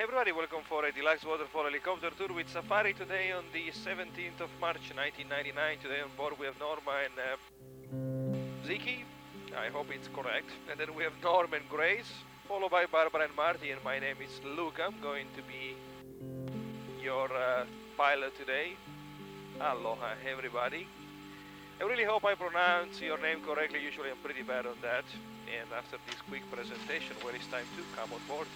everybody, welcome for a deluxe waterfall helicopter tour with Safari today on the 17th of March 1999. Today on board we have Norma and Zeirke, I hope it's correct, and then we have Norm and Grace, followed by Barbara and Marty, and my name is Luke. I'm going to be your pilot today. Aloha everybody. I really hope I pronounce your name correctly. Usually I'm pretty bad on that. And after this quick presentation, well, it's time to come on board.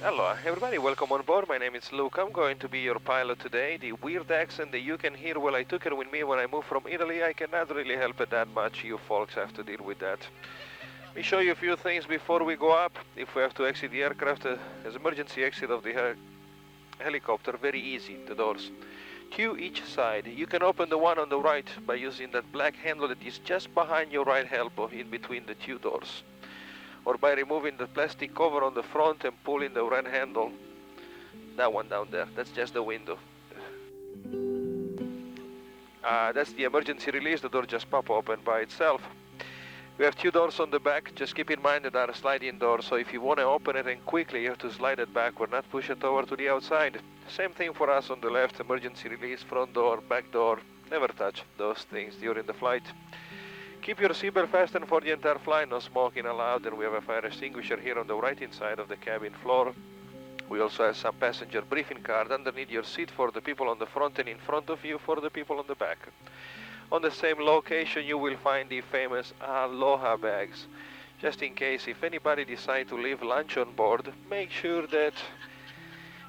Hello everybody, welcome on board. My name is Luke. I'm going to be your pilot today. The weird accent that you can hear, well, I took it with me when I moved from Italy. I cannot really help it that much. You folks have to deal with that. Let me show you a few things before we go up. If we have to exit the aircraft, as emergency exit of the helicopter, very easy, the doors. Two each side. You can open the one on the right by using that black handle that is just behind your right elbow in between the two doors, or by removing the plastic cover on the front and pulling the red handle. That one down there, that's just the window. That's the emergency release. The door just pop open by itself. We have two doors on the back. Just keep in mind that they are sliding doors, so if you want to open it and quickly, you have to slide it backward, not push it over to the outside. Same thing for us on the left, emergency release, front door, back door. Never touch those things during the flight. Keep your seatbelt fastened for the entire flight, no smoking allowed, and we have a fire extinguisher here on the right-hand side of the cabin floor. We also have some passenger briefing card underneath your seat for the people on the front and in front of you for the people on the back. On the same location you will find the famous Aloha bags. Just in case if anybody decides to leave lunch on board, make sure that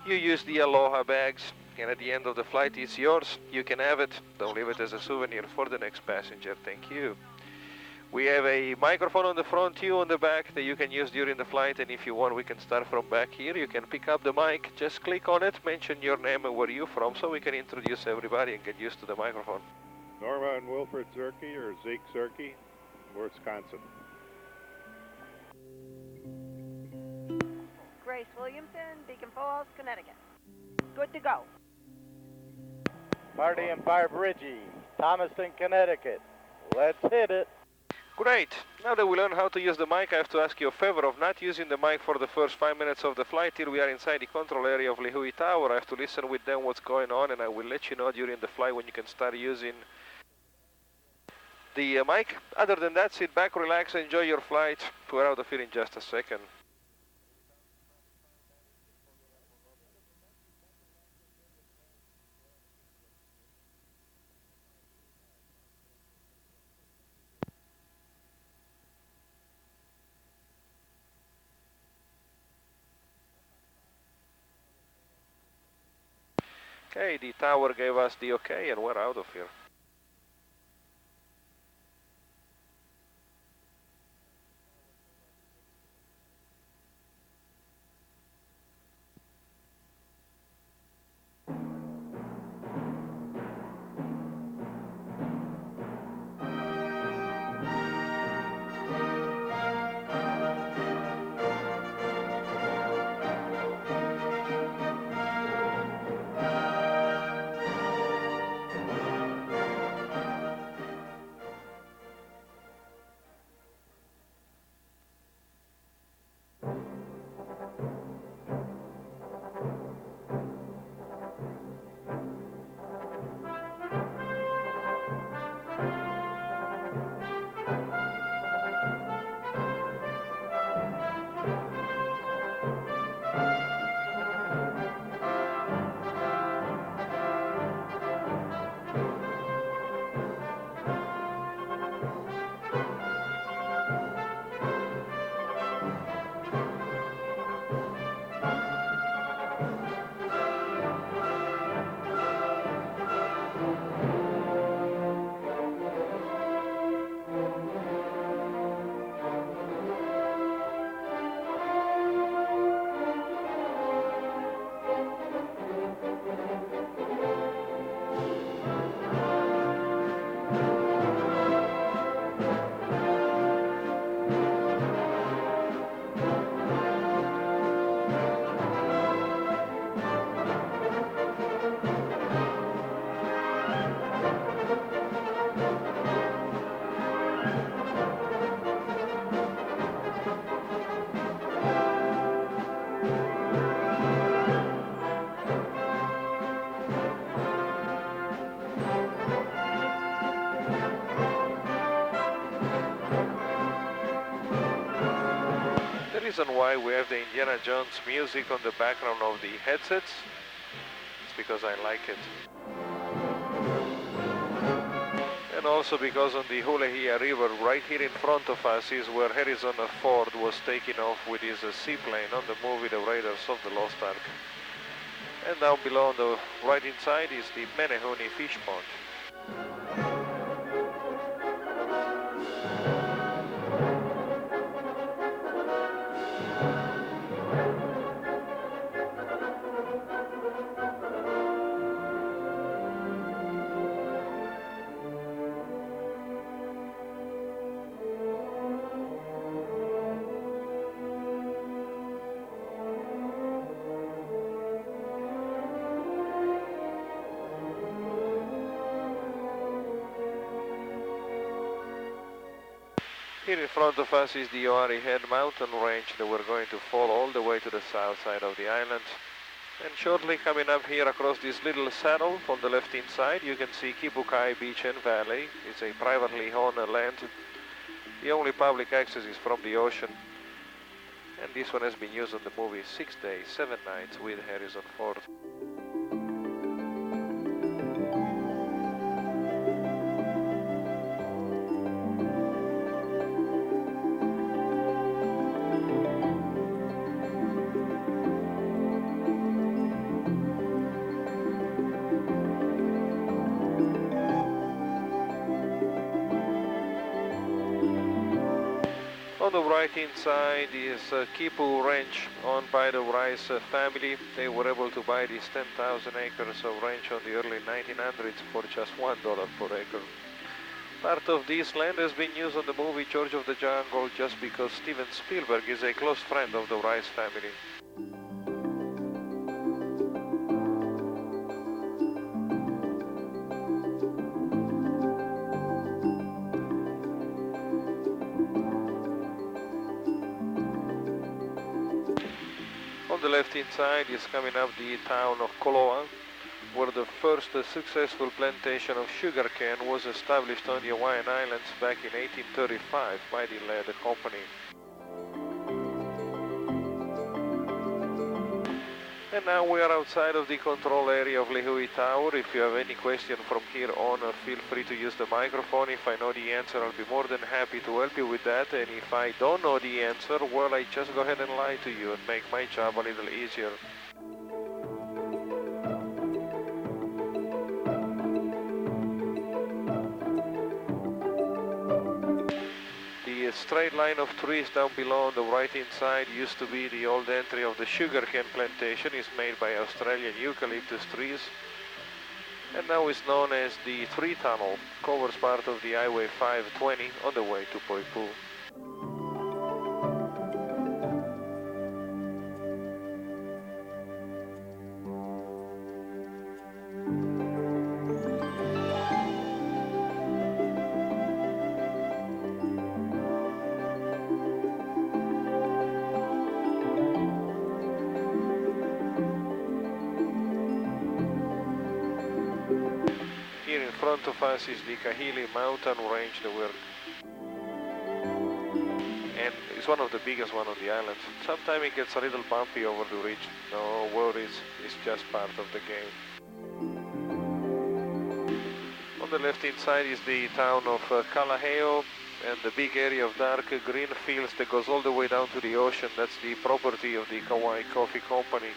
you use the Aloha bags. And at the end of the flight it's yours. You can have it. Don't leave it as a souvenir for the next passenger. Thank you. We have a microphone on the front, two on the back that you can use during the flight, and if you want we can start from back here. You can pick up the mic, just click on it, mention your name and where you're from so we can introduce everybody and get used to the microphone. Norma and Wilfred Zeirke, or Zeke Zeirke, Wisconsin. Grace Williamson, Beacon Falls, Connecticut. Good to go. Marty and Barb Ridgey, Thomaston, Connecticut. Let's hit it. Great. Now that we learn how to use the mic, I have to ask you a favor of not using the mic for the first 5 minutes of the flight till we are inside the control area of Lihue Tower. I have to listen with them what's going on, and I will let you know during the flight when you can start using the mic. Other than that, sit back, relax, enjoy your flight. We're out of here in just a second. Okay, the tower gave us the okay and we're out of here. The reason why we have the Indiana Jones music on the background of the headsets is because I like it. And also because on the Hulehia River, right here in front of us, is where Harrison Ford was taking off with his seaplane on the movie The Raiders of the Lost Ark. And down below on the right inside is the Menehune fish pond. Here in front of us is the Oari Head mountain range that we're going to follow all the way to the south side of the island. And shortly coming up here across this little saddle on the left-hand side, you can see Kibukai Beach and Valley. It's a privately owned land. The only public access is from the ocean. And this one has been used on the movie 6 Days, 7 Nights with Harrison Ford. On the right-hand side is Kipu Ranch, owned by the Rice family. They were able to buy these 10,000 acres of ranch on the early 1900s for just $1 per acre. Part of this land has been used on the movie George of the Jungle just because Steven Spielberg is a close friend of the Rice family. On the left-hand side is coming up the town of Koloa, where the first successful plantation of sugarcane was established on the Hawaiian Islands back in 1835 by the Lead Company. And now we are outside of the control area of Lehui Tower. If you have any question from here on, feel free to use the microphone. If I know the answer, I'll be more than happy to help you with that. And if I don't know the answer, well, I just go ahead and lie to you and make my job a little easier. straight line of trees down below on the right-hand side used to be the old entry of the sugarcane plantation. It's made by Australian eucalyptus trees. And now is known as the Tree Tunnel, covers part of the Highway 520 on the way to Poipu. Here in front of us is the Kahili mountain range that and it's one of the biggest one on the island. Sometimes it gets a little bumpy over the ridge. No worries, it's just part of the game. On the left hand side is the town of Kalaheo and the big area of dark green fields that goes all the way down to the ocean. That's the property of the Kauai Coffee Company,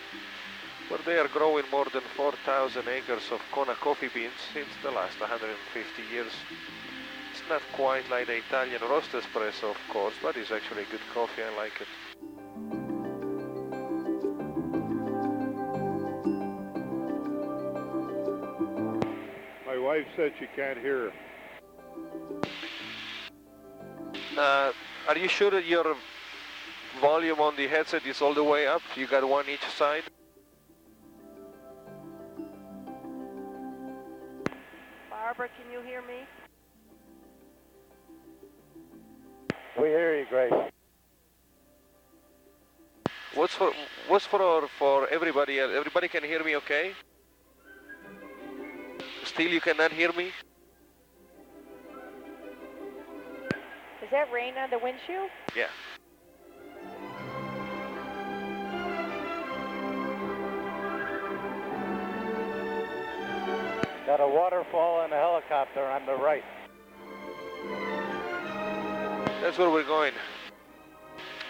where they are growing more than 4,000 acres of Kona coffee beans since the last 150 years. It's not quite like the Italian roast espresso, of course, but it's actually good coffee. I like it. My wife said she can't hear. Are you sure that your volume on the headset is all the way up? You got one each side? Barbara, can you hear me? We hear you, Grace. What's for everybody else? Everybody can hear me okay? Still you cannot hear me? Is that rain on the windshield? Yeah. Got a waterfall and a helicopter on the right. That's where we're going.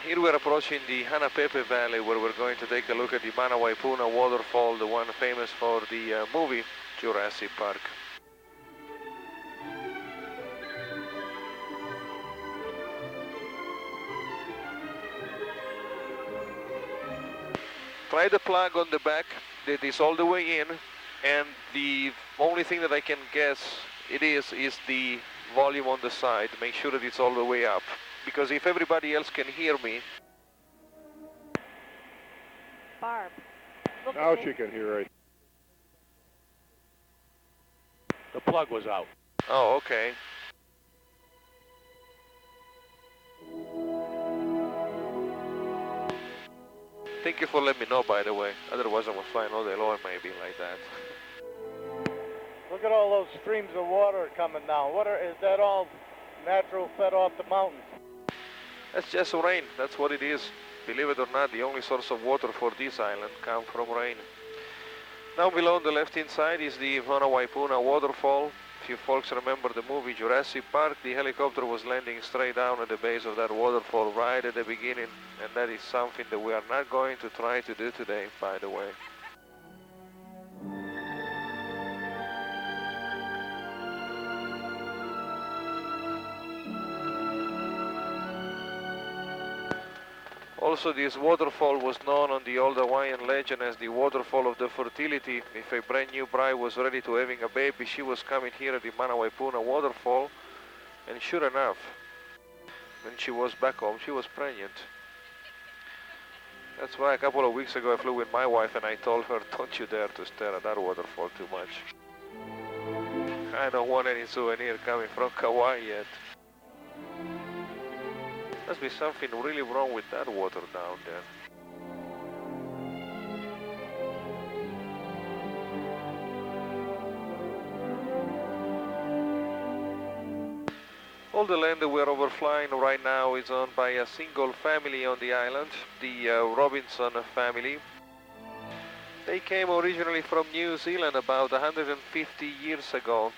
Here we're approaching the Hanapepe Valley, where we're going to take a look at the Manawaipuna waterfall, the one famous for the movie Jurassic Park. Try the plug on the back that is all the way in, and the only thing that I can guess it is the volume on the side. Make sure that it's all the way up, because if everybody else can hear me. Barb, look Now at me. she can hear it. The plug was out. Oh, okay. Thank you for letting me know, by the way. Otherwise I was flying all day long, maybe like that. Look at all those streams of water coming down. Is that all natural fed off the mountains? That's just rain. That's what it is. Believe it or not, the only source of water for this island comes from rain. Now below on the left-hand side is the Manawaipuna waterfall. If you folks remember the movie Jurassic Park, the helicopter was landing straight down at the base of that waterfall right at the beginning, and that is something that we are not going to try to do today, by the way. Also, this waterfall was known on the old Hawaiian legend as the waterfall of the fertility. If a brand new bride was ready to having a baby, she was coming here at the Manawaipuna waterfall, and sure enough, when she was back home, she was pregnant. That's why a couple of weeks ago I flew with my wife and I told her, don't you dare to stare at that waterfall too much. I don't want any souvenir coming from Kauai yet. Must be something really wrong with that water down there. All the land that we're overflying right now is owned by a single family on the island, the Robinson family. They came originally from New Zealand about 150 years ago,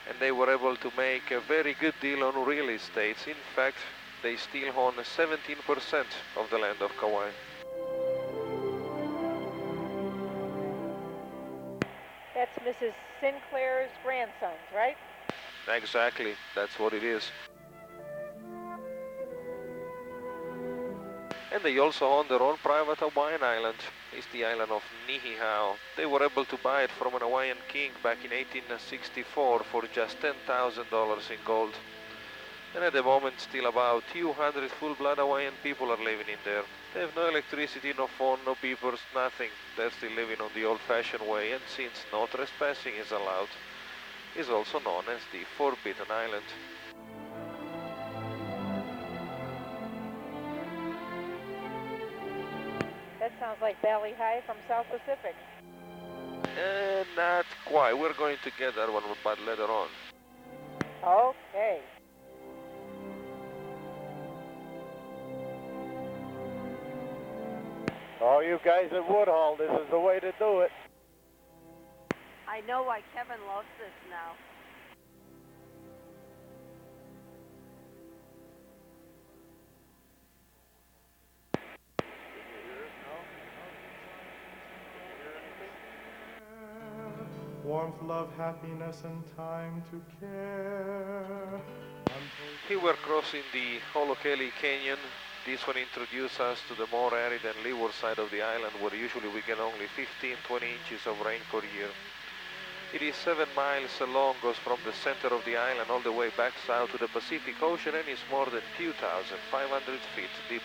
and they were able to make a very good deal on real estate. In fact, they still own 17% of the land of Kauai. That's Mrs. Sinclair's grandsons, right? Exactly, that's what it is. And they also own their own private Hawaiian island. It's the island of Niihau. They were able to buy it from an Hawaiian king back in 1864 for just $10,000 in gold. And at the moment still about 200 full-blood Hawaiian people are living in there. They have no electricity, no phone, no beepers, nothing. They're still living on the old-fashioned way, and since no trespassing is allowed, is also known as the Forbidden Island. That sounds like Valley High from South Pacific. Not quite. We're going to get that one, but later on. Okay. All you guys at Woodhall, this is the way to do it. I know why Kevin loves this now. Warmth, love, happiness, and time to care. Here we're crossing the Holokeli Canyon. This one introduces us to the more arid and leeward side of the island, where usually we get only 15-20 inches of rain per year. It is 7 miles long, goes from the center of the island all the way back south to the Pacific Ocean, and is more than 2,500 feet deep.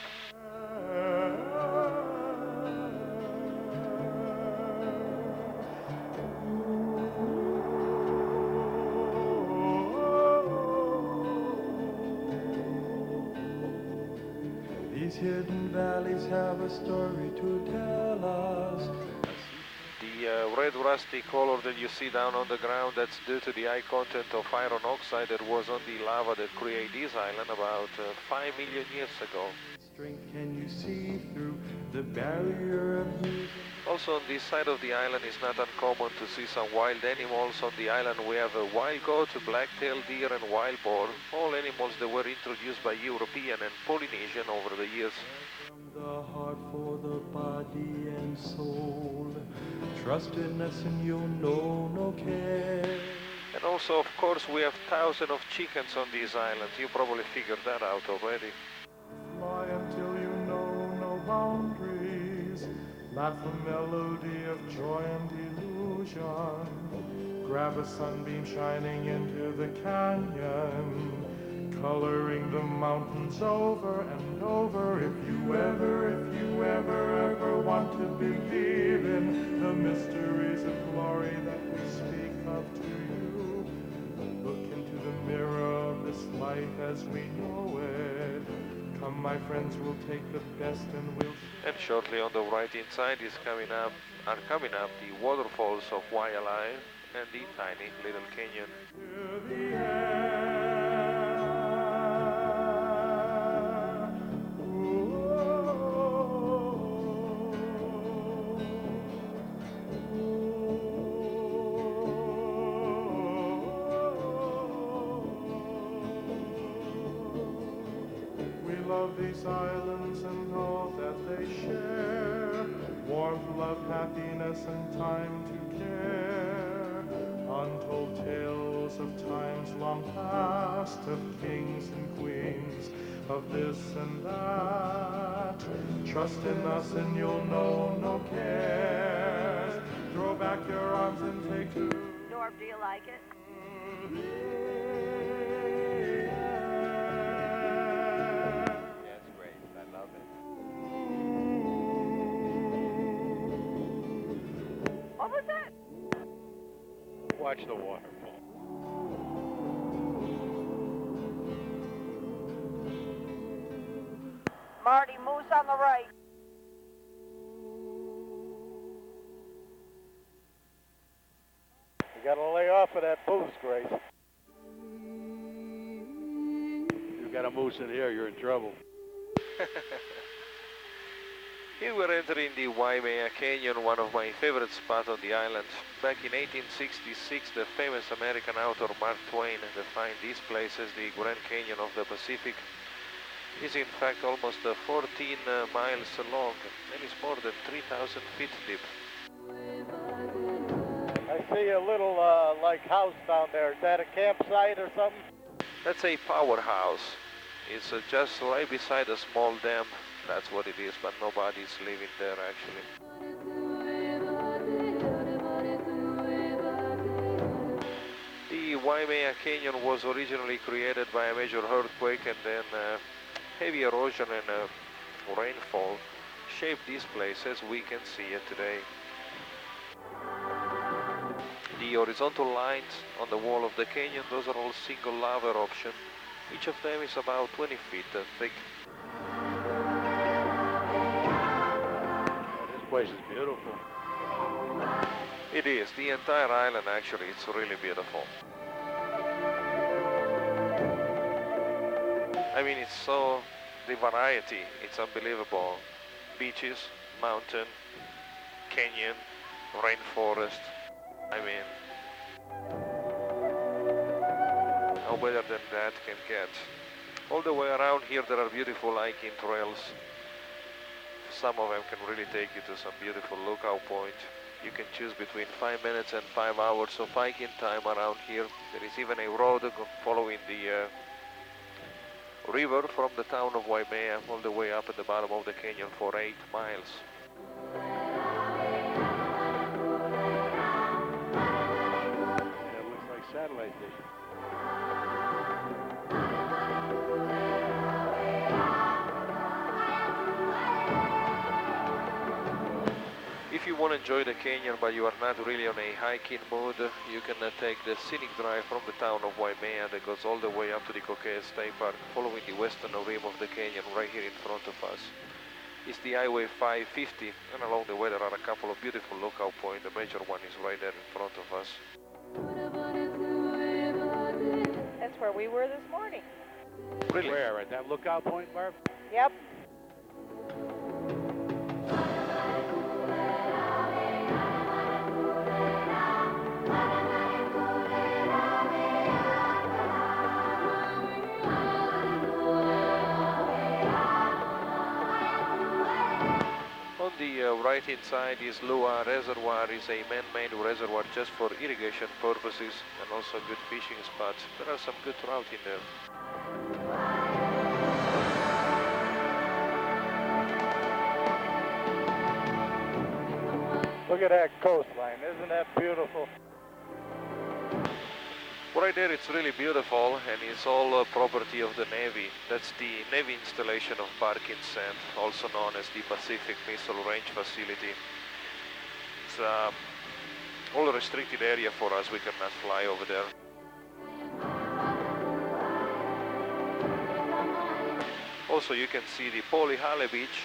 These hidden valleys have a story to tell us. The red rusty color that you see down on the ground, that's due to the high content of iron oxide that was on the lava that created this island about 5 million years ago. Strength can you see through the barrier of youth? Also on this side of the island it's not uncommon to see some wild animals. On the island we have a wild goat, a black-tailed deer and wild boar, all animals that were introduced by European and Polynesian over the years. From the heart for the body and soul, trust in us and you'll know no care. And also of course we have thousands of chickens on this island. You probably figured that out already. Fly until you know no boundaries. Laugh a melody of joy and illusion. Grab a sunbeam shining into the canyon, coloring the mountains over and over. If you ever want to believe in the mysteries of glory that we speak of to you, look into the mirror of this life as we know it. Come, my friends, we'll take the best and we'll... And shortly on the right-hand side are coming up the waterfalls of Waialae and the tiny little canyon. To the air. We love these islands and all that they share. Warmth, love, happiness, and time to care. Untold tales of times long past, of kings and queens, of this and that. Trust in us and you'll know no cares. Throw back your arms and take to... Norb, do you like it? That's great. I love it. What was that? Watch the waterfall. Marty, moose on the right. You gotta lay off of that booze, Grace. You got a moose in here, you're in trouble. Here we're entering the Waimea Canyon, one of my favorite spots on the island. Back in 1866, the famous American author Mark Twain defined this place as the Grand Canyon of the Pacific. It's in fact almost 14 miles long and is more than 3,000 feet deep. I see a little, like, house down there. Is that a campsite or something? That's a powerhouse. It's just right beside a small dam. That's what it is, but nobody's living there actually. The Waimea Canyon was originally created by a major earthquake, and then heavy erosion and rainfall shaped this place as we can see it today. The horizontal lines on the wall of the canyon, those are all single lava eruption. Each of them is about 20 feet thick. This place is beautiful. It is. The entire island actually, it's really beautiful. I mean, it's so, the variety, it's unbelievable. Beaches, mountain, canyon, rainforest. I mean, how better than that can get. All the way around here there are beautiful hiking trails. Some of them can really take you to some beautiful lookout point. You can choose between 5 minutes and 5 hours of hiking time around here. There is even a road following the river from the town of Waimea all the way up at the bottom of the canyon for 8 miles. Yeah, it looks like satellite dish. If you want to enjoy the canyon but you are not really on a hiking mood, you can take the scenic drive from the town of Waimea that goes all the way up to the Kokea State Park, following the western rim of the canyon right here in front of us. It's the Highway 550, and along the way there are a couple of beautiful lookout points. The major one is right there in front of us. That's where we were this morning. Really? Where? At that lookout point, Barb? Yep. On the right-hand side is Lua Reservoir, is a man-made reservoir just for irrigation purposes and also good fishing spots. There are some good trout in there. Look at that coastline. Isn't that beautiful? Right there it's really beautiful, and it's all property of the Navy. That's the Navy installation of Barking Sand, also known as the Pacific Missile Range Facility. It's all a restricted area for us. We cannot fly over there. Also you can see the Polyhale Beach,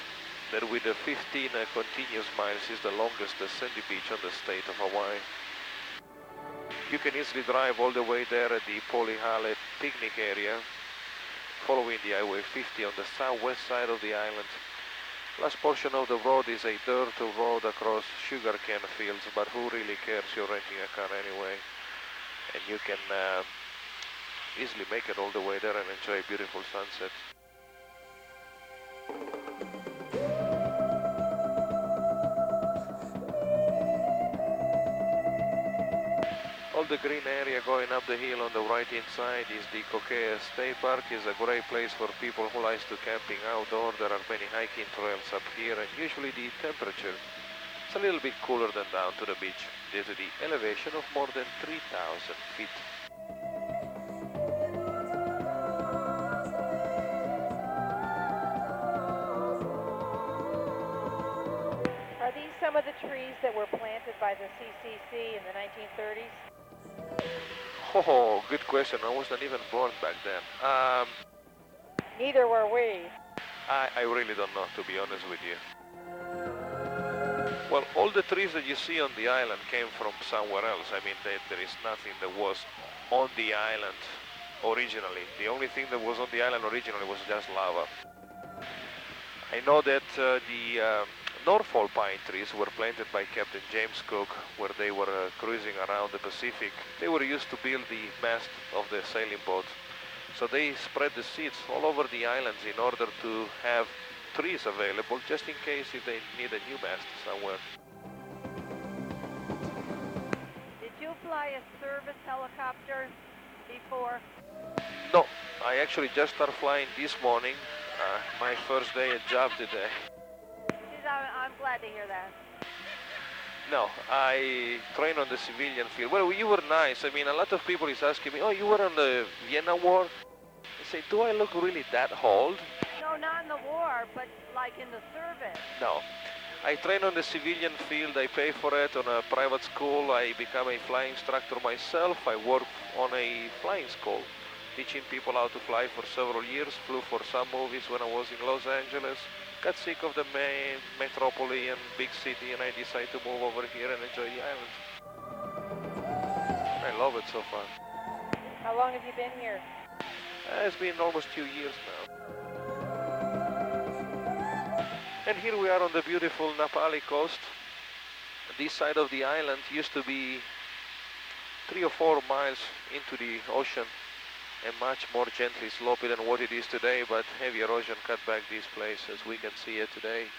that with the 15 continuous miles is the longest sandy beach on the state of Hawaii. You can easily drive all the way there at the Polyhale picnic area, following the Highway 50 on the southwest side of the island. Last portion of the road is a dirt road across sugarcane fields, but who really cares? You're renting a car anyway. And you can easily make it all the way there and enjoy a beautiful sunset. All the green area going up the hill on the right-hand side is the Kokea State Park. Is a great place for people who like to camping outdoor. There are many hiking trails up here, and usually the temperature is a little bit cooler than down to the beach due to the elevation of more than 3,000 feet. Are these some of the trees that were planted by the CCC in the 1930s? Oh, good question. I wasn't even born back then. Neither were we. I really don't know, to be honest with you. Well, all the trees that you see on the island came from somewhere else. I mean, there is nothing that was on the island originally. The only thing that was on the island originally was just lava. I know that the Norfolk pine trees were planted by Captain James Cook, where they were cruising around the Pacific. They were used to build the mast of the sailing boat. So they spread the seeds all over the islands in order to have trees available, just in case if they need a new mast somewhere. Did you fly a service helicopter before? No, I actually just started flying this morning. My first day at job today. Geez, I'm glad to hear that. No, I train on the civilian field. Well, you were nice. I mean, a lot of people is asking me, oh, you were on the Vienna War? I say, do I look really that old? No, not in the war, but like in the service. No. I train on the civilian field. I pay for it on a private school. I become a flying instructor myself. I work on a flying school, teaching people how to fly for several years. Flew for some movies when I was in Los Angeles. Got sick of the main metropolitan big city, and I decided to move over here and enjoy the islands. I love it so far. How long have you been here? It's been almost 2 years now. And here we are on the beautiful Napali coast. This side of the island used to be 3 or 4 miles into the ocean and much more gently slopey than what it is today, but heavy erosion cut back this place as we can see it today.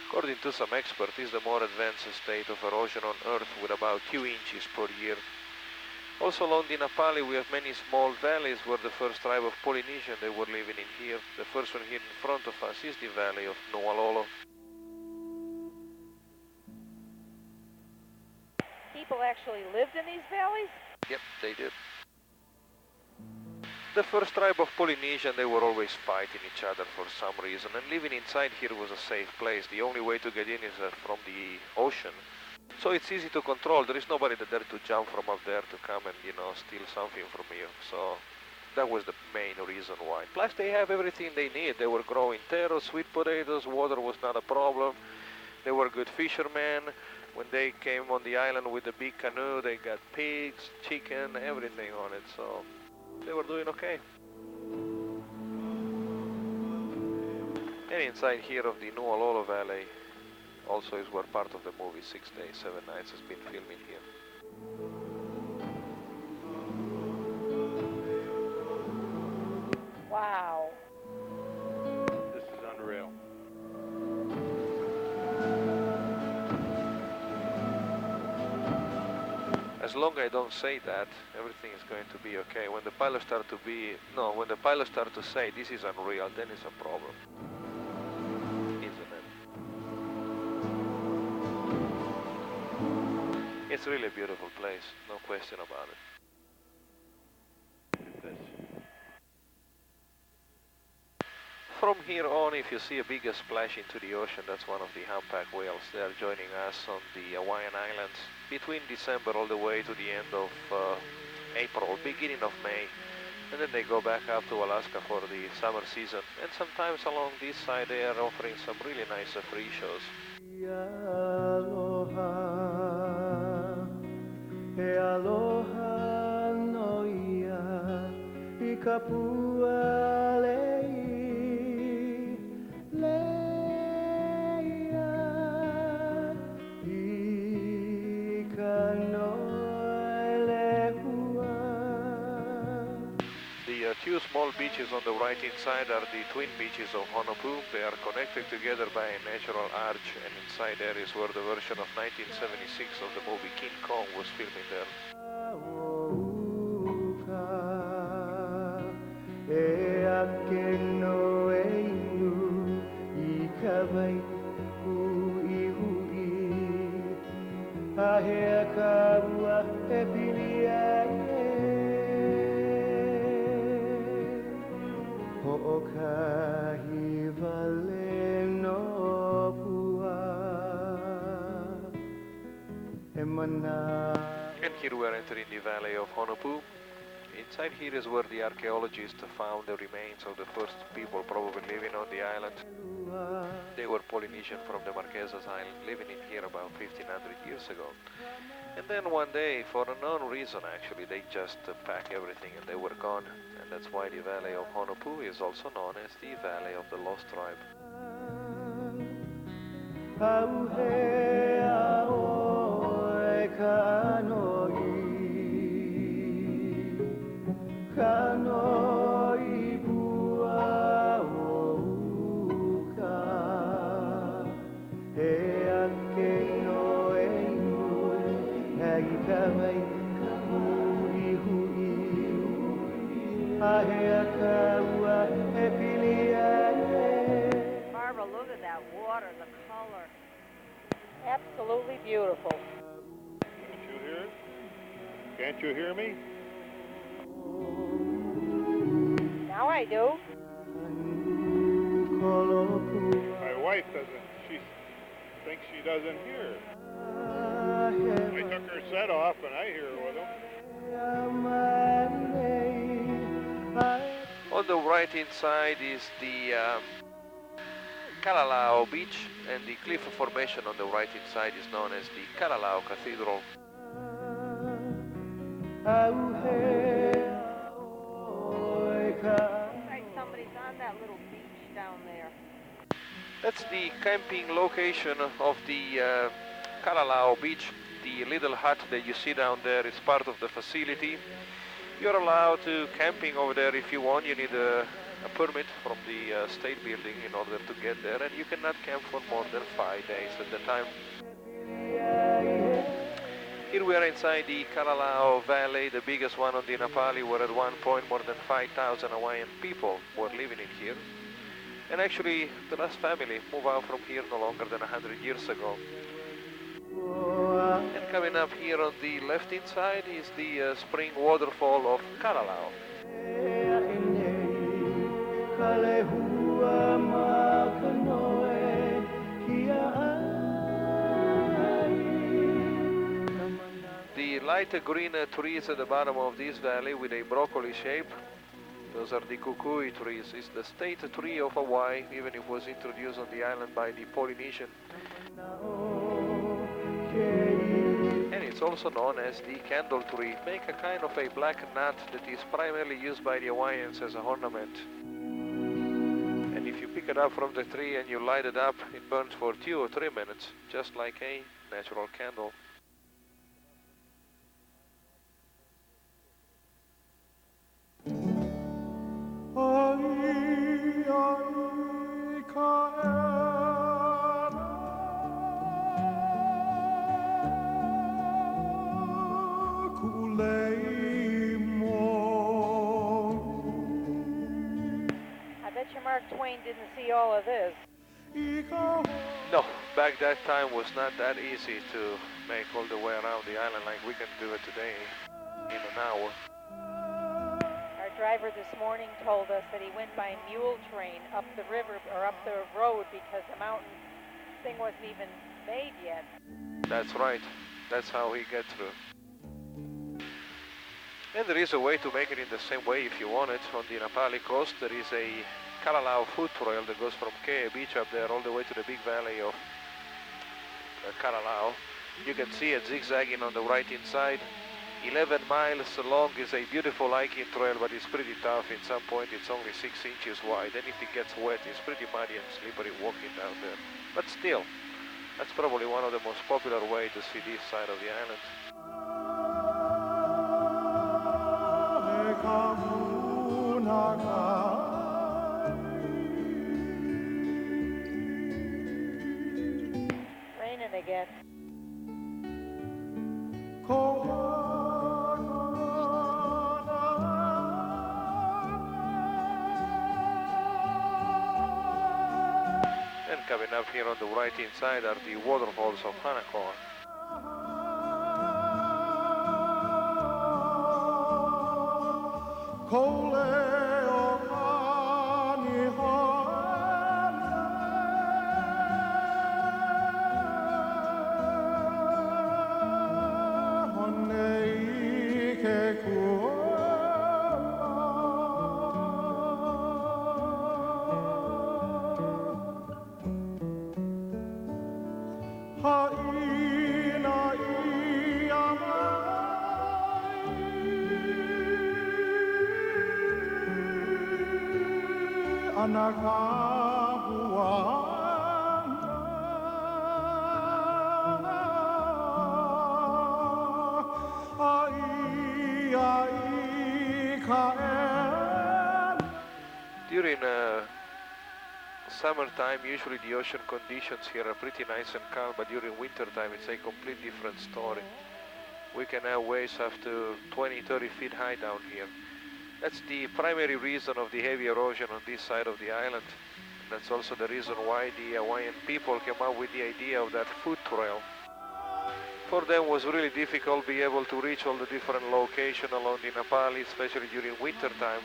According to some experts, it's the more advanced state of erosion on Earth with about 2 inches per year. Also along the Napali we have many small valleys where the first tribe of Polynesian they were living in here. The first one here in front of us is the valley of Nualolo. People actually lived in these valleys? Yep, they did. The first tribe of Polynesian, they were always fighting each other for some reason, and living inside here was a safe place. The only way to get in is from the ocean. So it's easy to control. There is nobody there to jump from up there to come and, steal something from you. So that was the main reason why. Plus they have everything they need. They were growing taro, sweet potatoes, water was not a problem. They were good fishermen. When they came on the island with the big canoe, they got pigs, chicken, everything on it. So they were doing okay. And inside here of the Nualolo Valley also is where part of the movie 6 Days, 7 Nights has been filming here. Wow. This is unreal. As long as I don't say that, everything is going to be okay. When the pilots start to say this is unreal, then it's a problem. Isn't it? It's really a beautiful place, no question about it. From here on, if you see a bigger splash into the ocean, that's one of the humpback whales. They are joining us on the Hawaiian Islands between December all the way to the end of April, beginning of May. And then they go back up to Alaska for the summer season. And sometimes along this side they are offering some really nice free shows. The two small beaches on the right inside are the twin beaches of Honopu. They are connected together by a natural arch, and inside there is where the version of 1976 of the movie King Kong was filming there. And here we are entering the valley of Honopu. Inside here is where the archaeologists found the remains of the first people probably living on the island. They were Polynesian from the Marquesas Island, living in here about 1500 years ago. And then one day, for an unknown reason actually, they just packed everything and they were gone. And that's why the valley of Honopu is also known as the Valley of the Lost Tribe. Absolutely beautiful. Can't you hear it? Can't you hear me? Now I do. My wife doesn't. She thinks she doesn't hear. I took her set off and I hear her with them. On the right-hand side is the Kalalau Beach, and the cliff formation on the right-hand side is known as the Kalalau Cathedral. Looks like somebody's on that little beach down there. That's the camping location of the Kalalau Beach. The little hut that you see down there is part of the facility. You're allowed to camping over there if you want. You need a permit from the state building in order to get there, and you cannot camp for more than 5 days at the time. Here we are inside the Kalalau Valley, the biggest one on the Napali, where at one point more than 5,000 Hawaiian people were living in here. And actually, the last family moved out from here no longer than 100 years ago. And coming up here on the left-hand side is the spring waterfall of Kalalau. The lighter green trees at the bottom of this valley with a broccoli shape, those are the kukui trees. It's the state tree of Hawaii, even if it was introduced on the island by the Polynesian. And it's also known as the candle tree. Make a kind of a black nut that is primarily used by the Hawaiians as an ornament. And if you pick it up from the tree and you light it up, it burns for 2 or 3 minutes, just like a natural candle. I bet you Mark Twain didn't see all of this. No, back that time was not that easy to make all the way around the island like we can do it today in an hour. Our driver this morning told us that he went by mule train up the river or up the road because the mountain thing wasn't even made yet. That's right. That's how he gets through. And there is a way to make it in the same way if you want it. On the Napali coast, there is a Kalalau foot trail that goes from Kea Beach up there all the way to the big valley of Kalalau. You can see it zigzagging on the right-hand side. 11 miles long is a beautiful hiking trail, but it's pretty tough. At some point, it's only 6 inches wide. And if it gets wet, it's pretty muddy and slippery walking down there. But still, that's probably one of the most popular ways to see this side of the island. Raining again. And coming up here on the right-hand side are the waterfalls of Hanakoa. During summertime, usually the ocean conditions here are pretty nice and calm, but during wintertime it's a complete different story. We can have waves up to 20-30 feet high down here. That's the primary reason of the heavy erosion on this side of the island. That's also the reason why the Hawaiian people came up with the idea of that foot trail. For them was really difficult be able to reach all the different locations along the Nepali, especially during winter time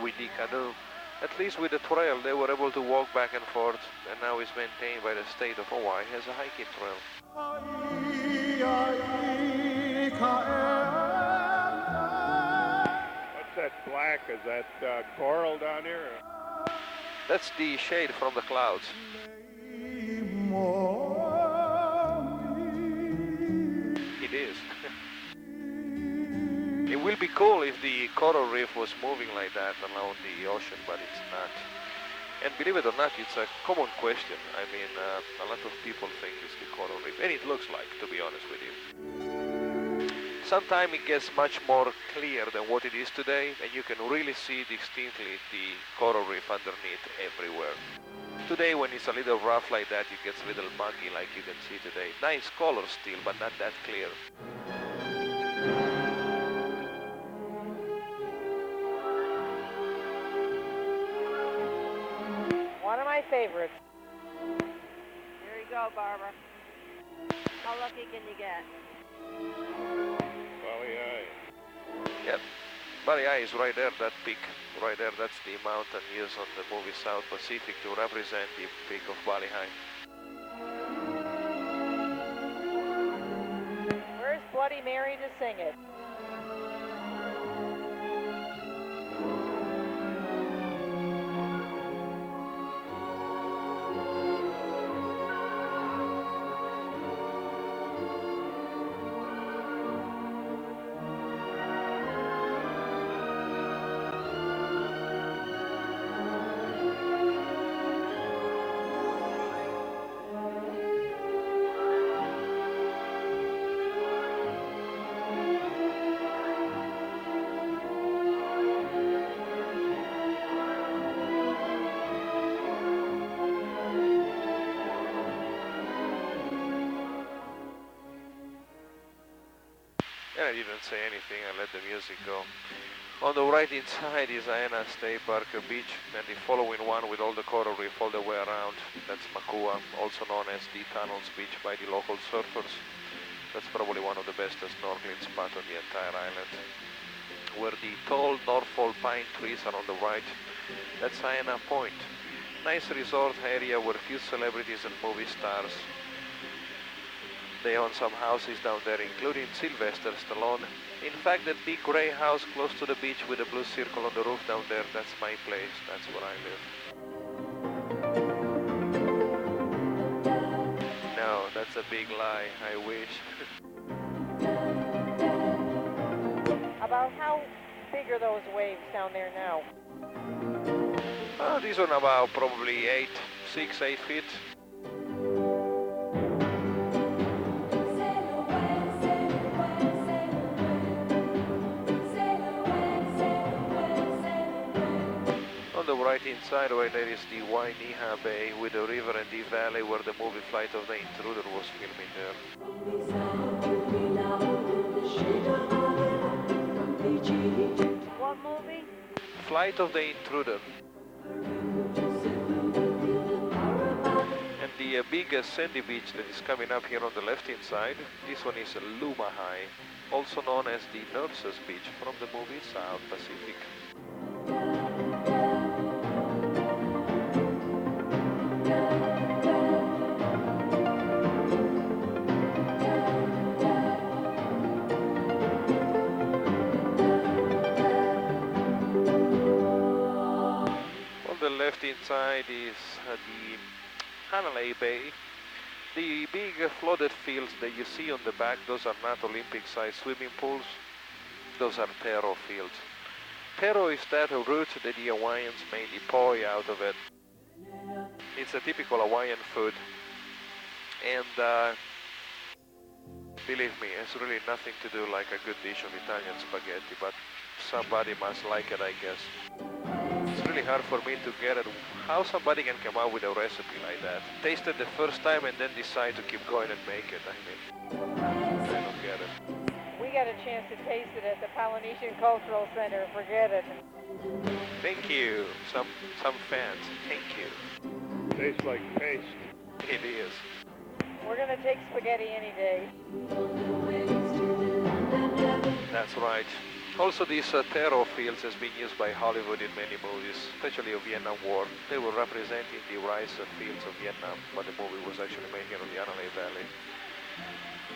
with the canoe. At least with the trail they were able to walk back and forth, and now it's maintained by the state of Hawaii as a hiking trail. What's that black? Is that coral down here? That's the shade from the clouds. It is. It will be cool if the coral reef was moving like that along the ocean, but it's not. And believe it or not, it's a common question. I mean, a lot of people think it's the coral reef, and it looks like, to be honest with you. Sometimes it gets much more clear than what it is today, and you can really see distinctly the coral reef underneath everywhere. Today, when it's a little rough like that, it gets a little muggy like you can see today. Nice color still, but not that clear. One of my favorites. There you go, Barbara. How lucky can you get? Bali Eye. Yep. Bali Eye is right there, that peak. Right there, that's the mountain used on the movie South Pacific to represent the peak of Bali High. Where's Bloody Mary to sing it? And I didn't say anything, I let the music go. On the right inside is Aena State Park Beach, and the following one with all the coral reef all the way around, that's Makua, also known as the Tunnels Beach by the local surfers. That's probably one of the best snorkeling spots on the entire island. Where the tall Norfolk pine trees are on the right, that's Aena Point. Nice resort area where few celebrities and movie stars. They own some houses down there, including Sylvester Stallone. In fact, that big gray house close to the beach with a blue circle on the roof down there, that's my place. That's where I live. No, that's a big lie. I wish. About how big are those waves down there now? These are about probably 6, 8 feet. On the right inside where there is the Wainiha Bay with the river and the valley where the movie Flight of the Intruder was filming there. What movie? Flight of the Intruder. And the big sandy beach that is coming up here on the left hand side, this one is Lumahai, also known as the Nurses Beach from the movie South Pacific. Left inside is the Hanalei Bay. The big flooded fields that you see on the back, those are not Olympic-sized swimming pools. Those are taro fields. Taro is that root that the Hawaiians made the poi out of it. It's a typical Hawaiian food. And believe me, it's really nothing to do like a good dish of Italian spaghetti, but somebody must like it, I guess. It's really hard for me to get it, how somebody can come out with a recipe like that. Taste it the first time and then decide to keep going and make it. I mean, I don't get it. We got a chance to taste it at the Polynesian Cultural Center. Forget it. Thank you, some fans. Thank you. Tastes like paste. It is. We're gonna take spaghetti any day. That's right. Also, these taro fields has been used by Hollywood in many movies, especially of Vietnam War. They were representing the rice fields of Vietnam, but the movie was actually made here on the Anale Valley.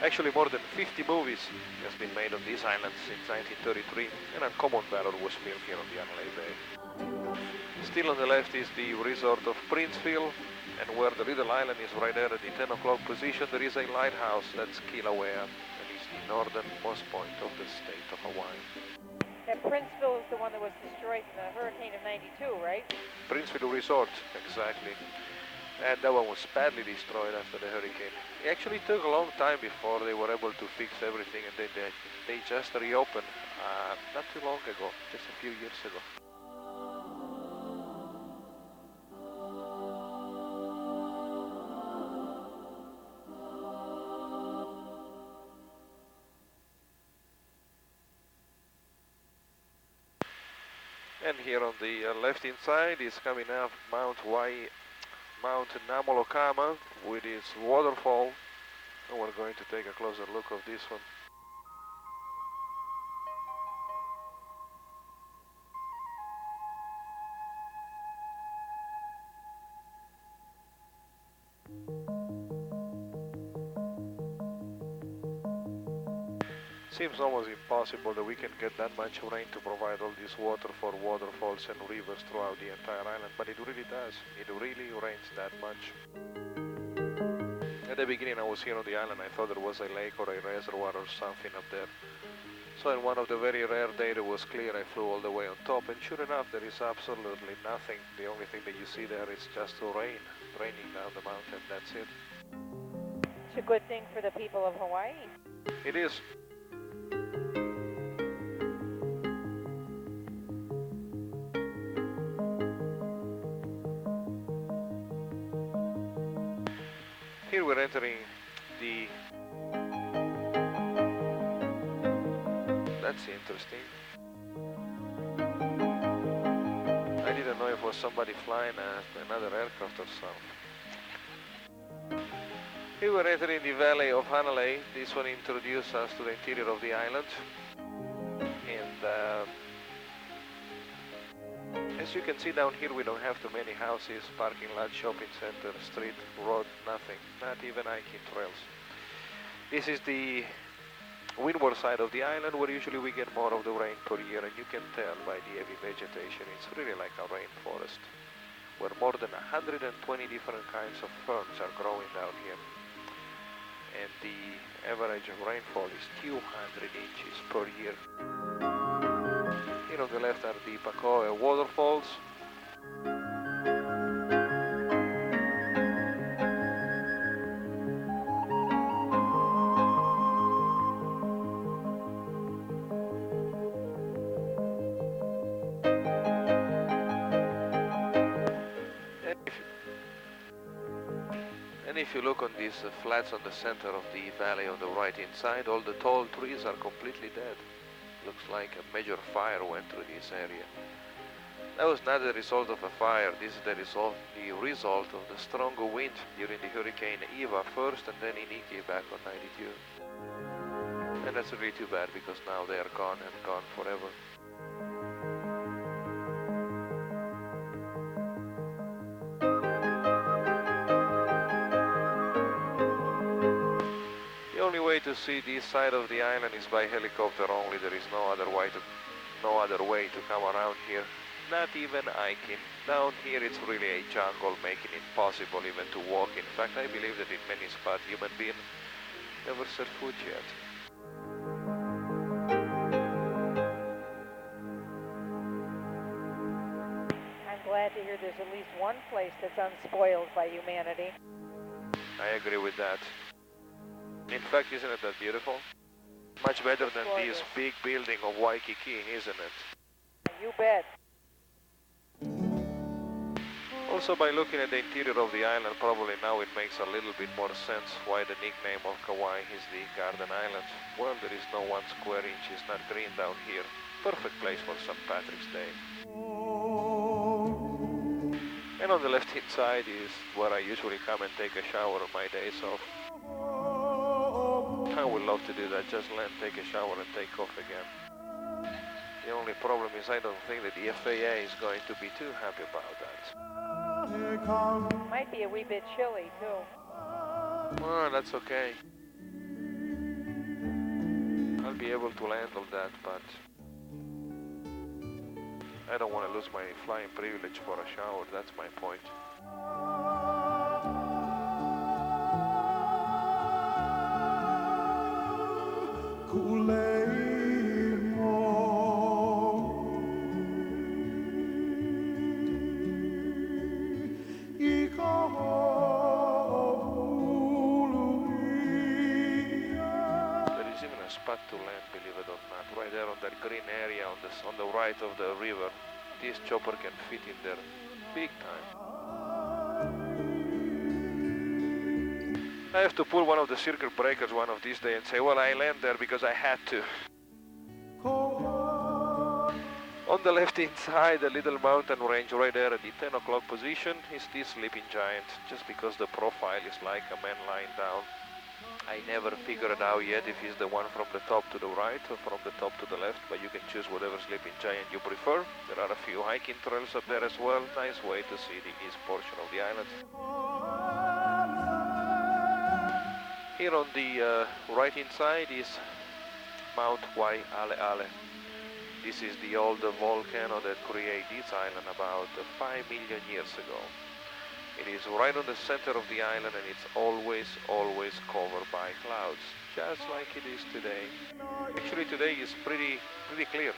Actually, more than 50 movies has been made on these islands since 1933, and Uncommon Valor was filmed here on the Anale Bay. Still on the left is the resort of Princeville, and where the little island is right there at the 10 o'clock position, there is a lighthouse, that's Kilauea, and it's the northernmost point of the state of Hawaii. And Princeville is the one that was destroyed in the hurricane of '92, right? Princeville Resort, exactly. And that one was badly destroyed after the hurricane. It actually took a long time before they were able to fix everything, and they just reopened not too long ago, just a few years ago. And here on the left-hand side is coming up Mount Namolokama with its waterfall. And we're going to take a closer look of this one. Seems almost impossible that we can get that much rain to provide all this water for waterfalls and rivers throughout the entire island, but it really does. It really rains that much. At the beginning I was here on the island, I thought there was a lake or a reservoir or something up there. So in one of the very rare days it was clear, I flew all the way on top, and sure enough there is absolutely nothing. The only thing that you see there is just the rain raining down the mountain, that's it. It's a good thing for the people of Hawaii. It is. Here we're entering the... That's interesting. I didn't know if it was somebody flying another aircraft or something. Here we're entering the valley of Hanalei. This one introduced us to the interior of the island. And as you can see down here, we don't have too many houses, parking lot, shopping center, street, road, nothing. Not even hiking trails. This is the windward side of the island, where usually we get more of the rain per year, and you can tell by the heavy vegetation. It's really like a rainforest, where more than 120 different kinds of ferns are growing down here. And the average of rainfall is 200 inches per year. Here on the left are the Pacoa waterfalls. And if you look on these flats on the center of the valley on the right hand side, all the tall trees are completely dead. Looks like a major fire went through this area. That was not the result of a fire. This is the result of the strong wind during the Hurricane Eva first, and then Iniki back on '92. And that's really too bad, because now they are gone, and gone forever. The only way to see this side of the island is by helicopter only. There is no other way to come around here. Not even hiking. Down here it's really a jungle, making it impossible even to walk. In fact, I believe that in many spots human beings never set foot yet. I'm glad to hear there's at least one place that's unspoiled by humanity. I agree with that. In fact, isn't it that beautiful? Much better than this big building of Waikiki, isn't it? You bet. Also, by looking at the interior of the island, probably now it makes a little bit more sense why the nickname of Kauai is the Garden Island. Well, there is no 1 square inch is not green down here. Perfect place for St. Patrick's Day. And on the left-hand side is where I usually come and take a shower on my days off. I would love to do that, just land, take a shower and take off again. The only problem is I don't think that the FAA is going to be too happy about that. Might be a wee bit chilly too. Well, that's okay. I'll be able to handle that, but I don't want to lose my flying privilege for a shower, that's my point. Spot to land, believe it or not, right there on that green area on the right of the river. This chopper can fit in there big time. I have to pull one of the circuit breakers one of these days and say, well, I land there because I had to. On the left-hand side, the little mountain range right there at the 10 o'clock position is this sleeping giant, just because the profile is like a man lying down. I never figured out yet if he's the one from the top to the right or from the top to the left, but you can choose whatever sleeping giant you prefer. There are a few hiking trails up there as well. Nice way to see the east portion of the island. Here on the right-hand side is Mount Waialeale. This is the old volcano that created this island about 5 million years ago. It is right on the center of the island and it's always covered by clouds, just like it is today. Actually today is pretty clear.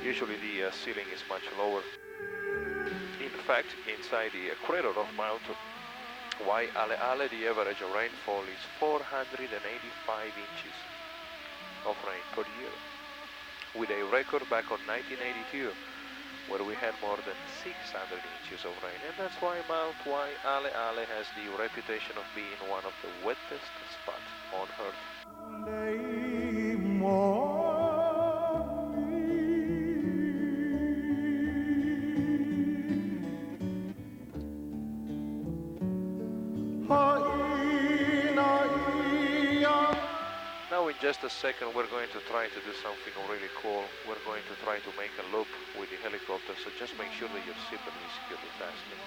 Usually the ceiling is much lower. In fact, inside the crater of Mount Waialeale, the average rainfall is 485 inches of rain per year, with a record back on 1982. Where we had more than 600 inches of rain, and that's why Mount Waialeale has the reputation of being one of the wettest spots on Earth. Now in just a second we're going to try to do something really cool. We're going to try to make a loop with the helicopter, so just make sure that your seatbelt is securely fastened.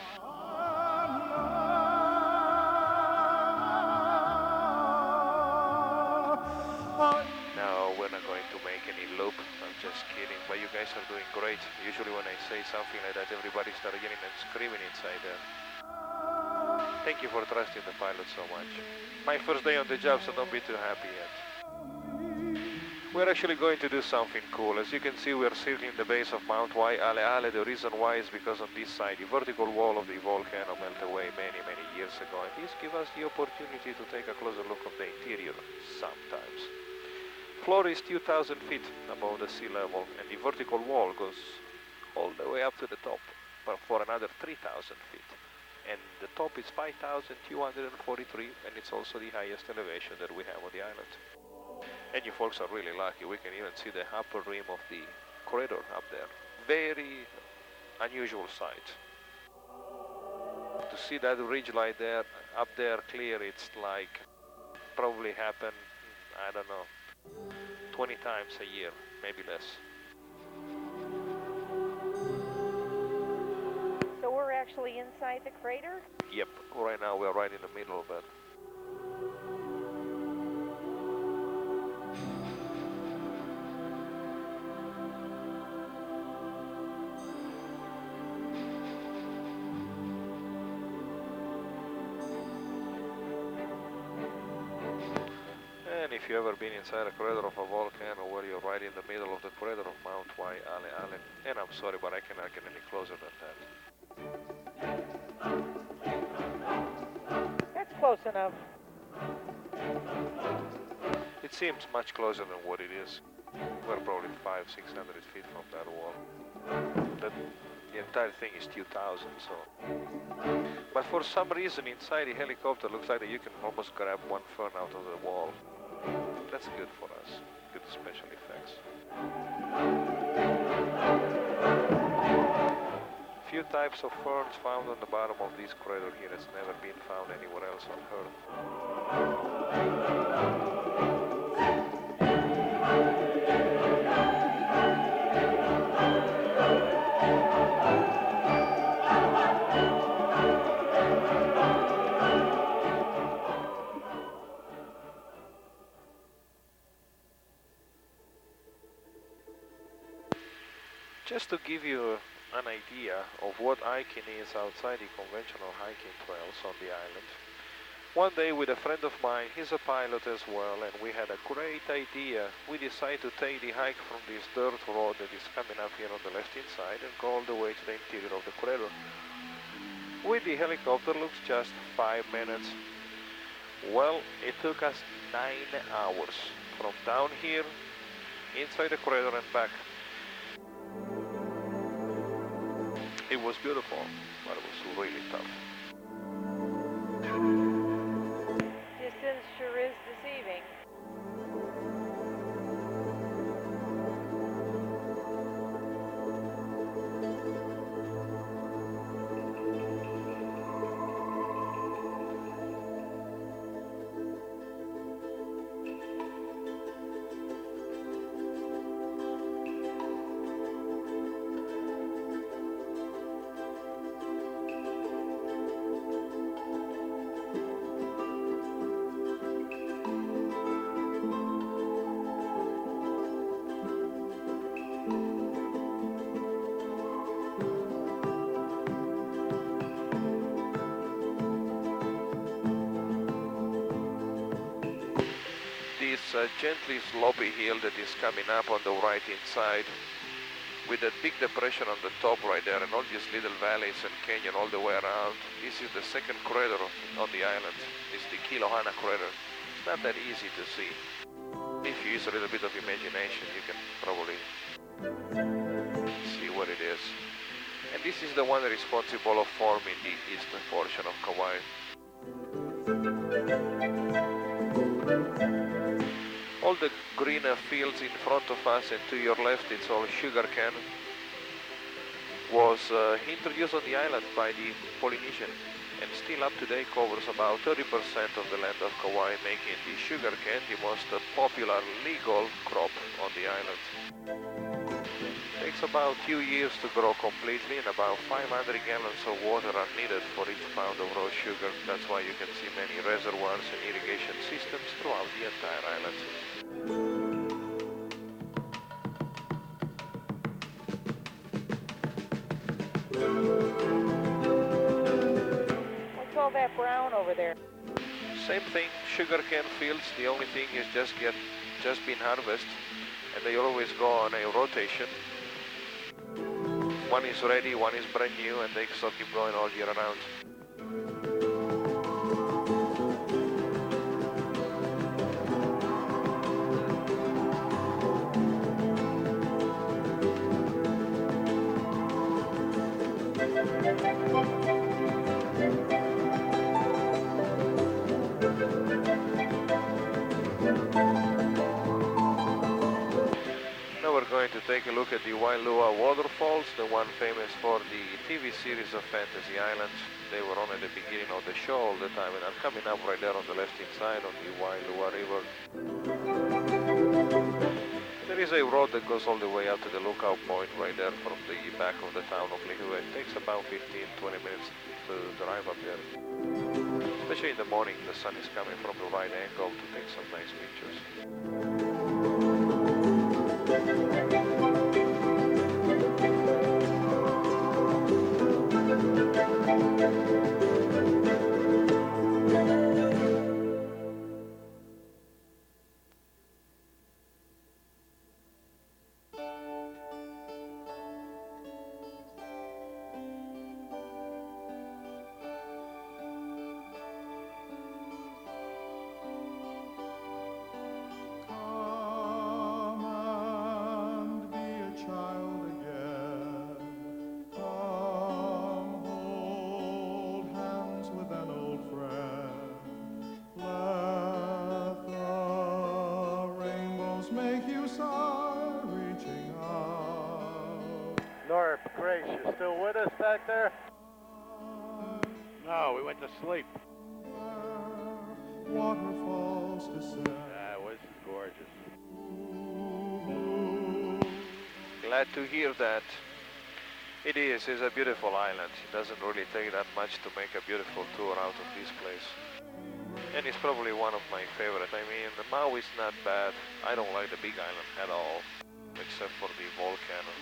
No, we're not going to make any loop. I'm just kidding, but you guys are doing great. Usually when I say something like that, everybody starts yelling and screaming inside there. Thank you for trusting the pilot so much. My first day on the job, so don't be too happy yet. We're actually going to do something cool. As you can see, we're circling the base of Mount Waialeale. The reason why is because on this side, the vertical wall of the volcano melted away many years ago. And this gives us the opportunity to take a closer look of the interior sometimes. Floor is 2,000 feet above the sea level, and the vertical wall goes all the way up to the top, but for another 3,000 feet. And the top is 5,243, and it's also the highest elevation that we have on the island. And you folks are really lucky. We can even see the upper rim of the crater up there. Very unusual sight. To see that ridge line there, up there clear, it's like probably happen, I don't know, 20 times a year, maybe less. So we're actually inside the crater? Yep, right now we're right in the middle of it. And if you've ever been inside a crater of a volcano where you're right in the middle of the crater of Mount Waialeale, and I'm sorry, but I cannot get any closer than that. That's close enough. It seems much closer than what it is. We're probably 500-600 feet from that wall. The entire thing is 2,000, so. But for some reason inside the helicopter looks like that you can almost grab one fern out of the wall. That's good for us. Good special effects. Few types of ferns found on the bottom of this crater here has never been found anywhere else on Earth. Just to give you an idea of what hiking is outside the conventional hiking trails on the island. One day with a friend of mine, he's a pilot as well, and we had a great idea. We decided to take the hike from this dirt road that is coming up here on the left-hand side and go all the way to the interior of the crater. With the helicopter looks just 5 minutes. Well, it took us 9 hours from down here, inside the crater and back. It was beautiful, but it was really tough. Distance sure is deceiving. This gently slopey hill that is coming up on the right hand side with that big depression on the top right there and all these little valleys and canyon all the way around. This is the second crater on the island. It's the Kilohana crater. It's not that easy to see. If you use a little bit of imagination, you can probably see what it is. And this is the one responsible of forming the eastern portion of Kauai. All the greener fields in front of us and to your left, it's all sugarcane, was introduced on the island by the Polynesian and still up today covers about 30% of the land of Kauai, making the sugarcane the most popular legal crop on the island. Takes about 2 years to grow completely, and about 500 gallons of water are needed for each pound of raw sugar. That's why you can see many reservoirs and irrigation systems throughout the entire island. What's all that brown over there? Same thing, sugarcane fields. The only thing is just been harvested, and they always go on a rotation. One is ready, one is brand new, and they still keep going all year round. Now we're going to take a look at the Wailua waterfalls, the one famous for the TV series of Fantasy Islands. They were on at the beginning of the show all the time, and are coming up right there on the left-hand side on the Wailua River. There is a road that goes all the way up to the lookout point right there from the back of the town of Lihue. It takes about 15-20 minutes to drive up there. Especially in the morning, the sun is coming from the right angle to take some nice pictures. Come and be a child again. Come hold hands with an old friend. Let the rainbows make you sigh, reaching out. North Grace, you still with us back there? No, we went to sleep. Where waterfalls descend. That was gorgeous. Glad to hear that. It is a beautiful island. It doesn't really take that much to make a beautiful tour out of this place. And it's probably one of my favorite. I mean, Maui's not bad. I don't like the big island at all, except for the volcano.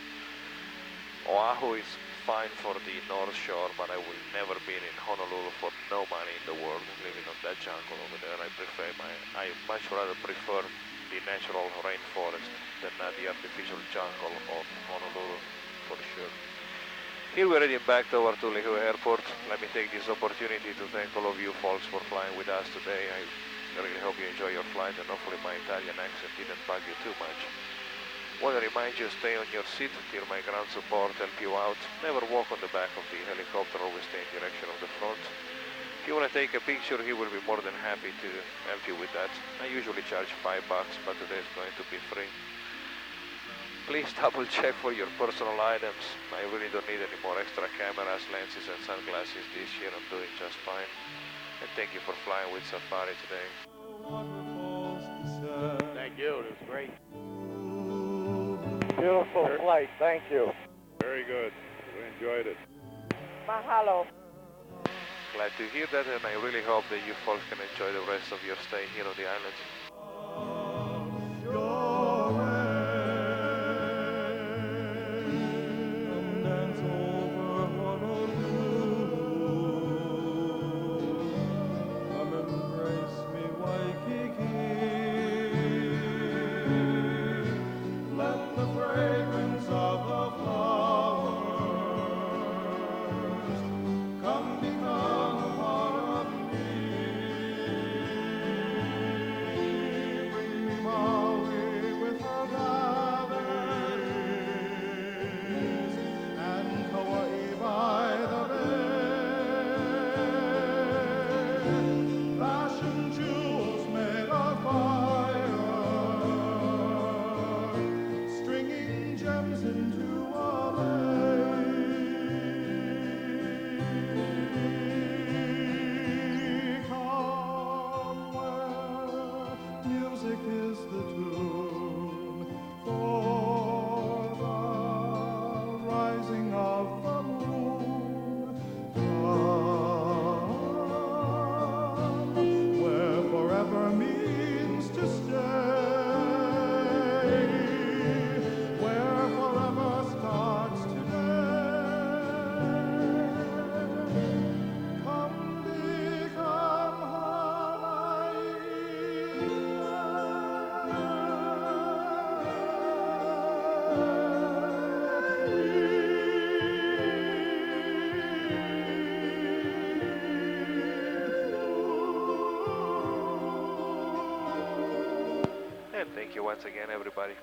Oahu is fine for the North Shore, but I will never be in Honolulu for no money in the world, living on that jungle over there. I much rather prefer the natural rainforest than the artificial jungle of Honolulu, for sure. Here we're heading back toward Tulihu Airport. Let me take this opportunity to thank all of you folks for flying with us today. I really hope you enjoy your flight, and hopefully my Italian accent didn't bug you too much. Want to remind you, stay on your seat till my ground support help you out. Never walk on the back of the helicopter, always stay in direction of the front. If you want to take a picture, he will be more than happy to help you with that. I usually charge $5, but today is going to be free. Please double check for your personal items. I really don't need any more extra cameras, lenses and sunglasses this year. I'm doing just fine. And thank you for flying with Safari today. Thank you. It was great. Beautiful flight, thank you. Very good. We enjoyed it. Mahalo. Glad to hear that, and I really hope that you folks can enjoy the rest of your stay here on the island. And thank you once again, everybody.